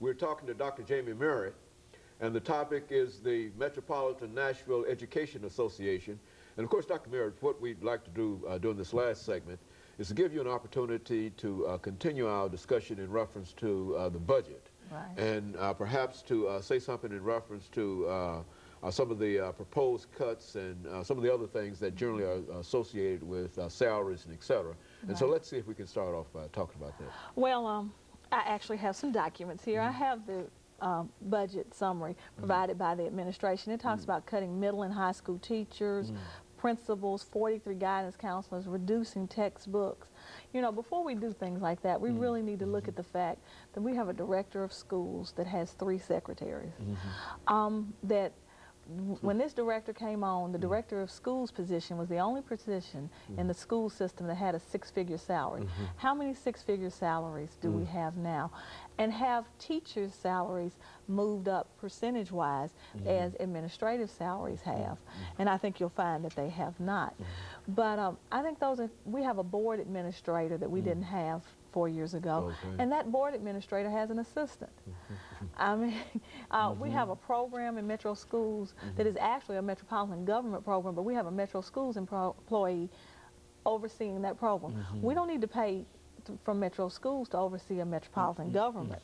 We're talking to Dr. JMerritt, and the topic is the Metropolitan Nashville Education Association. And of course, Dr. Merritt, what we'd like to do during this last segment is to give you an opportunity to continue our discussion in reference to the budget. Right. And perhaps to say something in reference to some of the proposed cuts and some of the other things that generally are associated with salaries and et cetera. And so let's see if we can start off talking about that. Well, I actually have some documents here. I have the budget summary provided by the administration. It talks about cutting middle and high school teachers, principals, 43 guidance counselors, reducing textbooks. You know, before we do things like that, we really need to look at the fact that we have a director of schools that has 3 secretaries. That when this director came on, the director of schools position was the only position in the school system that had a 6-figure salary. How many 6-figure salaries do we have now? And have teachers' salaries moved up percentage-wise as administrative salaries have? And I think you'll find that they have not. But I think we have a board administrator that we didn't have 4 years ago, and that board administrator has an assistant. I mean, we have a program in Metro Schools that is actually a Metropolitan government program, but we have a Metro Schools employee overseeing that program. We don't need to pay from Metro Schools to oversee a Metropolitan government.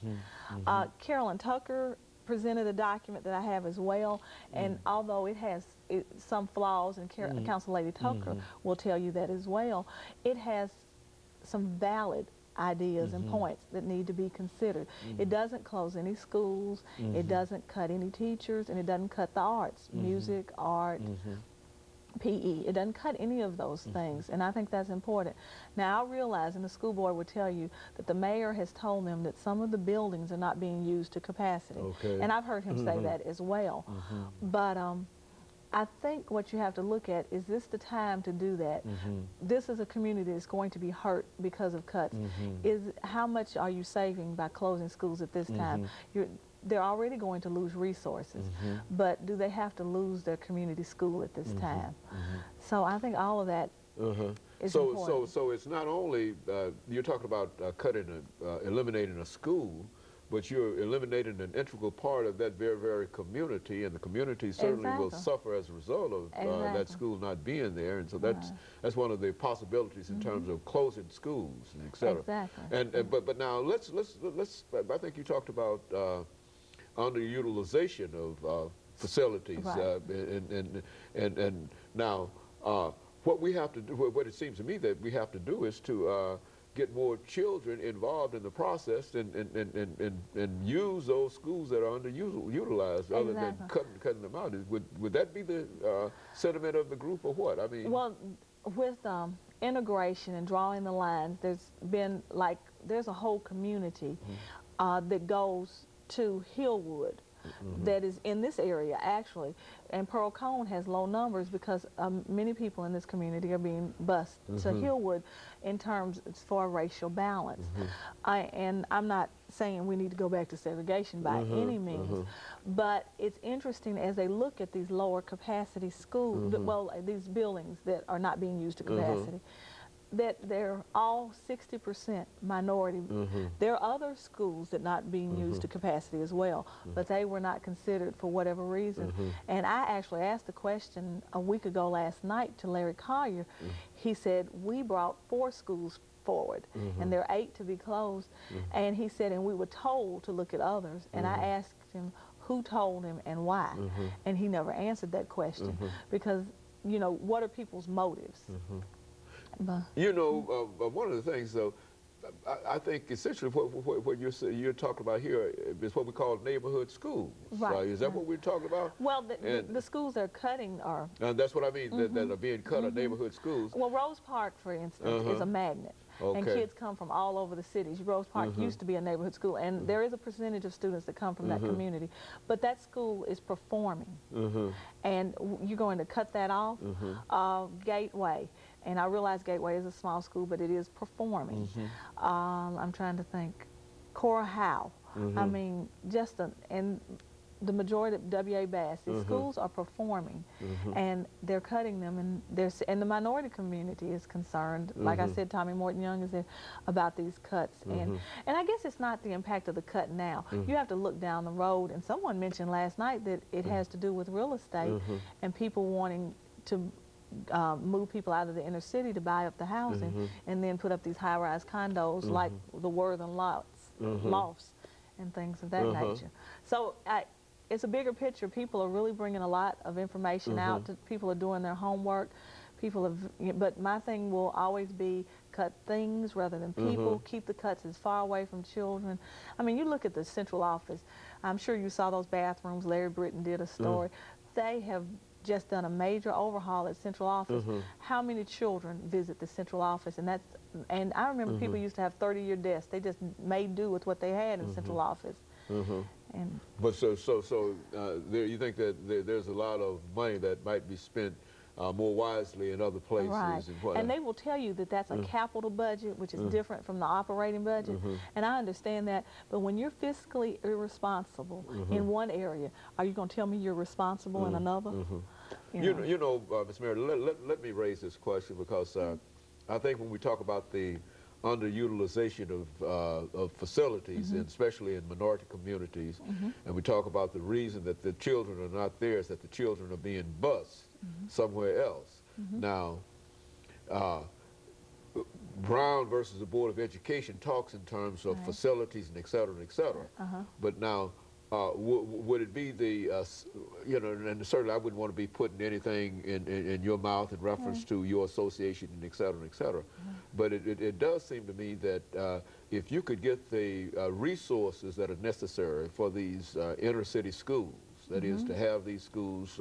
Carolyn Tucker presented a document that I have as well, and although it has some flaws, and Council Lady Tucker will tell you that as well, it has some valid ideas and points that need to be considered. It doesn't close any schools, it doesn't cut any teachers, and it doesn't cut the arts, music, art, PE. It doesn't cut any of those things, and I think that's important. Now, I realize, and the school board would tell you, that the mayor has told them that some of the buildings are not being used to capacity. And I've heard him say that as well. But I think what you have to look at is this the time to do that? This is a community that's going to be hurt because of cuts. How much are you saving by closing schools at this time? They're already going to lose resources, but do they have to lose their community school at this time? So I think all of that is important. So it's not only, you're talking about eliminating a school, but you're eliminating an integral part of that very, very community, and the community certainly will suffer as a result of that school not being there. And so that's one of the possibilities in terms of closing schools and et cetera. And but now let's I think you talked about underutilization of facilities, and now what we have to do, what it seems to me that we have to do, is to get more children involved in the process and use those schools that are underutilized other than cutting them out. Would that be the sentiment of the group, or what? I mean, well, with integration and drawing the lines, there's a whole community that goes to Hillwood that is in this area, actually, and Pearl Cone has low numbers because many people in this community are being bused to Hillwood in terms for racial balance. And I'm not saying we need to go back to segregation by any means, but it's interesting as they look at these lower capacity schools, well, these buildings that are not being used to capacity, that they're all 60% minority. There are other schools that are not being used to capacity as well, but they were not considered for whatever reason. And I actually asked the question a week ago last night to Larry Collier. He said, we brought 4 schools forward, and there are 8 to be closed. And he said, and we were told to look at others. And I asked him who told him and why. And he never answered that question because, you know, what are people's motives? You know, one of the things, though, I think essentially what you're talking about here is what we call neighborhood schools. Is that what we're talking about? Well, the schools they're cutting are... that's what I mean, that are being cut are neighborhood schools. Well, Rose Park, for instance, is a magnet. And kids come from all over the cities. Rose Park used to be a neighborhood school, and there is a percentage of students that come from that community. But that school is performing, and you're going to cut that off? Gateway, and I realize Gateway is a small school, but it is performing. I'm trying to think. Cora Howe. I mean, and the majority of W.A. Bass, these schools are performing, and they're cutting them, and the minority community is concerned. Like I said, Tommy Morton Young is there about these cuts, and I guess it's not the impact of the cut now. You have to look down the road, and someone mentioned last night that it has to do with real estate and people wanting to move people out of the inner city to buy up the housing and then put up these high-rise condos like the Worthing lofts and things of that nature. So it's a bigger picture. People are really bringing a lot of information out. People are doing their homework. But my thing will always be cut things rather than people. Keep the cuts as far away from children. I mean, you look at the central office. I'm sure you saw those bathrooms. Larry Britton did a story. They have just done a major overhaul at central office. How many children visit the central office? And I remember people used to have 30-year desks. They just made do with what they had in central office. And but you think that there's a lot of money that might be spent more wisely in other places. Right. And they will tell you that that's a capital budget, which is different from the operating budget. And I understand that. But when you're fiscally irresponsible in one area, are you going to tell me you're responsible in another? You know, Ms. Meredith, let me raise this question because I think when we talk about the underutilization of facilities, and especially in minority communities, and we talk about the reason that the children are not there is that the children are being bused somewhere else. Now, Brown versus the Board of Education talks in terms of facilities and et cetera, et cetera. But now, would it be the, you know, and certainly I wouldn't want to be putting anything in your mouth in reference to your association and et cetera, et cetera. But it does seem to me that if you could get the resources that are necessary for these inner city schools, that is to have these schools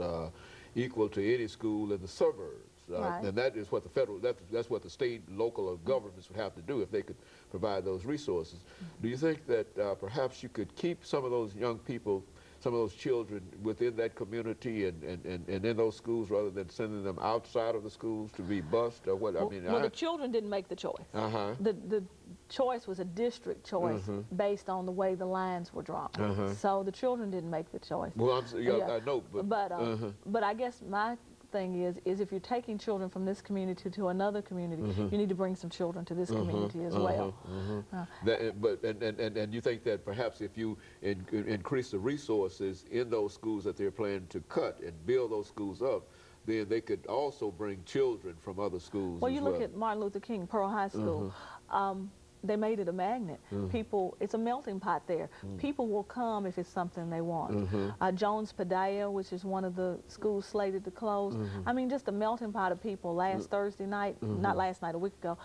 equal to any school in the suburbs, and that is what the federal, that's what the state, local governments would have to do if they could provide those resources. Do you think that perhaps you could keep some of those young people, some of those children within that community and in those schools rather than sending them outside of the schools to be bused or what? Well, I mean, the children didn't make the choice. The choice was a district choice based on the way the lines were drawn. So the children didn't make the choice. Well, I know, but I guess my thing is if you're taking children from this community to another community, you need to bring some children to this community as well. And you think that perhaps if you increase the resources in those schools that they're planning to cut and build those schools up, then they could also bring children from other schools. Well, you look at Martin Luther King, Pearl High School. They made it a magnet. People, it's a melting pot there. People will come if it's something they want. Jones Padilla, which is one of the schools slated to close. I mean, just a melting pot of people. Last Thursday night, not last night, a week ago,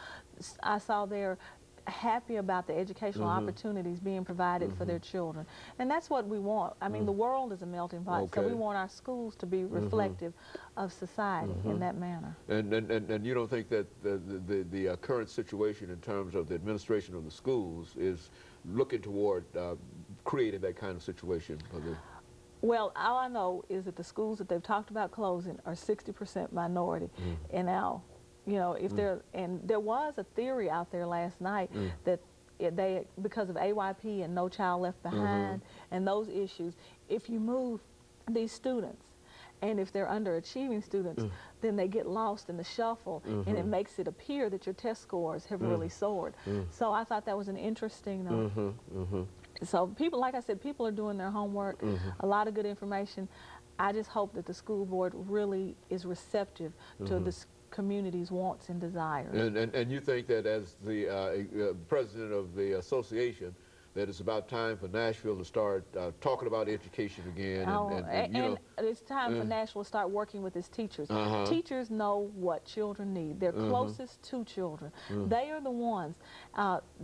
I saw they're happy about the educational opportunities being provided for their children. And that's what we want. I mean, the world is a melting pot, so we want our schools to be reflective of society in that manner. And you don't think that the current situation in terms of the administration of the schools is looking toward creating that kind of situation for the... Well, all I know is that the schools that they've talked about closing are 60% minority. And now, you know, if and there was a theory out there last night that they, because of AYP and No Child Left Behind and those issues, if you move these students, and if they're underachieving students, then they get lost in the shuffle, and it makes it appear that your test scores have really soared. So I thought that was an interesting, so people, like I said, people are doing their homework, a lot of good information. I just hope that the school board really is receptive to the community's wants and desires. And you think that as the president of the association, that it's about time for Nashville to start talking about education again. And it's time for Nashville to start working with its teachers. Teachers know what children need. They're closest to children. They are the ones.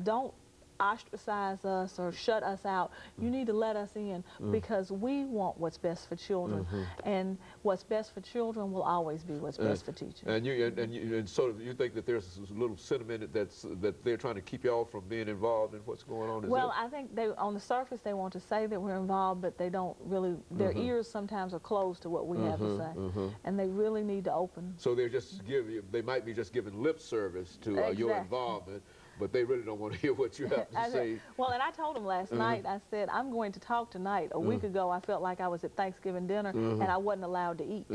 Don't ostracize us or shut us out. You need to let us in because we want what's best for children, and what's best for children will always be what's best for teachers. And so you think that there's a little sentiment that they're trying to keep y'all from being involved in what's going on? Well, I think they, on the surface, they want to say that we're involved, but they don't really. Their ears sometimes are closed to what we have to say, and they really need to open. So they're just they might be just giving lip service to your involvement. but they really don't want to hear what you have to say. Well, and I told them last night, I said, I'm going to talk tonight. A week ago, I felt like I was at Thanksgiving dinner and I wasn't allowed to eat.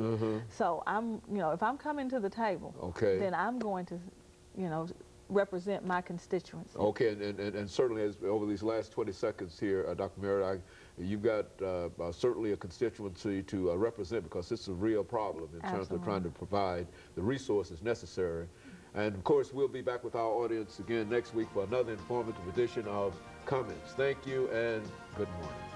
So if I'm coming to the table, then I'm going to, represent my constituents. Okay, and certainly as over these last 20 seconds here, Dr. Merritt, you've got certainly a constituency to represent, because it's a real problem in terms of trying to provide the resources necessary. And of course, we'll be back with our audience again next week for another informative edition of Comments. Thank you and good morning.